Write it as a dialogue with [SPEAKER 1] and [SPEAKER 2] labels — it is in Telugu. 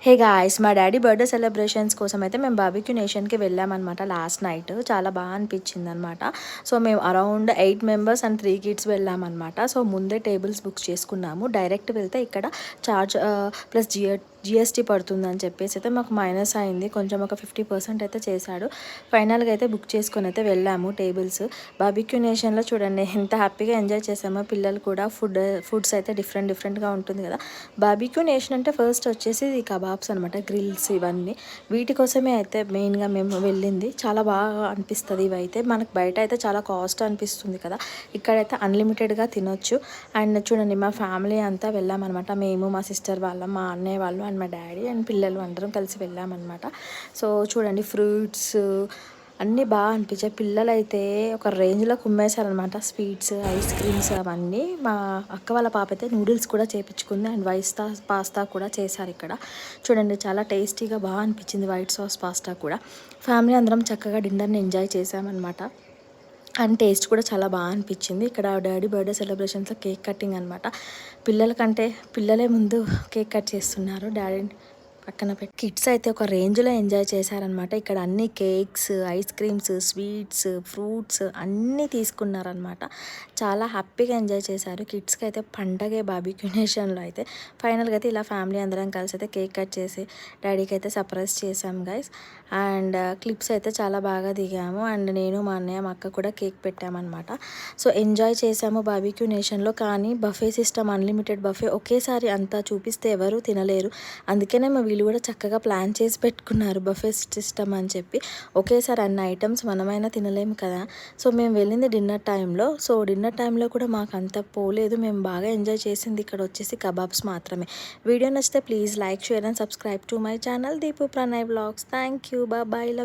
[SPEAKER 1] హే గాయ్స్, మా డాడీ బర్త్డే సెలబ్రేషన్స్ కోసం అయితే మేము బార్బిక్యూ నేషన్కి వెళ్ళామన్నమాట లాస్ట్ నైట్. చాలా బాగా అనిపించింది అనమాట. సో మేము అరౌండ్ 8 మెంబర్స్ అండ్ 3 కిడ్స్ వెళ్ళామన్నమాట. సో ముందే టేబుల్స్ బుక్ చేసుకున్నాము. డైరెక్ట్ వెళ్తే ఇక్కడ చార్జ్ ప్లస్ జిఎస్టీ పడుతుందని చెప్పేసి అయితే మాకు మైనస్ అయింది. కొంచెం ఒక 50% అయితే చేశాడు. ఫైనల్గా అయితే బుక్ చేసుకొని అయితే వెళ్ళాము టేబుల్స్. బార్బిక్యూ నేషన్లో చూడండి ఎంత హ్యాపీగా ఎంజాయ్ చేసామో. పిల్లలు కూడా ఫుడ్స్ అయితే డిఫరెంట్గా ఉంటుంది కదా. బార్బిక్యూ నేషన్ అంటే ఫస్ట్ వచ్చేసి ఇది కబాబ్స్ అనమాట, గ్రిల్స్ ఇవన్నీ. వీటి కోసమే అయితే మెయిన్గా మేము వెళ్ళింది. చాలా బాగా అనిపిస్తుంది. ఇవైతే మనకు బయట అయితే చాలా కాస్ట్ అనిపిస్తుంది కదా, ఇక్కడైతే అన్లిమిటెడ్గా తినొచ్చు. అండ్ చూడండి మా ఫ్యామిలీ అంతా వెళ్ళామన్నమాట. మేము, మా సిస్టర్ వాళ్ళం, మా అన్నయ్య వాళ్ళు అండ్ మా డాడీ అండ్ పిల్లలు అందరం కలిసి వెళ్ళామన్నమాట. సో చూడండి ఫ్రూట్స్ అన్నీ బాగా అనిపించాయి. పిల్లలు అయితే ఒక రేంజ్లో కుమ్మేశారనమాట. స్వీట్స్, ఐస్ క్రీమ్స్ అవన్నీ. మా అక్క వాళ్ళ పాప అయితే నూడిల్స్ కూడా చేపించుకుంది అండ్ పాస్తా కూడా చేశారు ఇక్కడ. చూడండి చాలా టేస్టీగా బాగా అనిపించింది వైట్ సాస్ పాస్తా కూడా. ఫ్యామిలీ అందరం చక్కగా డిన్నర్ని ఎంజాయ్ చేసామన్నమాట. అండ్ టేస్ట్ కూడా చాలా బాగా అనిపించింది. ఇక్కడ డాడీ బర్త్డే సెలబ్రేషన్స్లో కేక్ కటింగ్ అనమాట. పిల్లలకంటే పిల్లలే ముందు కేక్ కట్ చేస్తున్నారు. డాడీ పక్కన పెట్టి కిడ్స్ అయితే ఒక రేంజ్లో ఎంజాయ్ చేశారనమాట. ఇక్కడ అన్ని cakes, ice creams, sweets, fruits అన్నీ తీసుకున్నారనమాట. చాలా హ్యాపీగా ఎంజాయ్ చేశారు. కిడ్స్కి అయితే పండగే బార్బిక్యూ నేషన్లో అయితే. ఫైనల్గా అయితే ఇలా ఫ్యామిలీ అందరం కలిసి అయితే కేక్ కట్ చేసి డాడీకి అయితే సర్ప్రైజ్ చేసాం గైస్. అండ్ క్లిప్స్ అయితే చాలా బాగా దిగాము. అండ్ నేను, మా అన్నయ్య, మా అక్క కూడా కేక్ పెట్టామన్నమాట. సో ఎంజాయ్ చేసాము బార్బిక్యూ నేషన్లో. కానీ బఫే సిస్టమ్, అన్లిమిటెడ్ బఫే ఒకేసారి అంతా చూపిస్తే ఎవరు తినలేరు. అందుకనే మా వీళ్ళు కూడా చక్కగా ప్లాన్ చేసి పెట్టుకున్నారు బఫే సిస్టమ్ అని చెప్పి. ఒకేసారి అన్ని ఐటమ్స్ మనమైనా తినలేము కదా. సో మేము వెళ్ళింది డిన్నర్ టైంలో. సో డిన్నర్ టైంలో కూడా మాకు అంత పోలేదు. మేము బాగా ఎంజాయ్ చేసింది ఇక్కడ వచ్చేసి కబాబ్స్ మాత్రమే. వీడియో నచ్చితే please like, share and subscribe to my channel Deepu Pranay vlogs. Thank you. Bye. Love.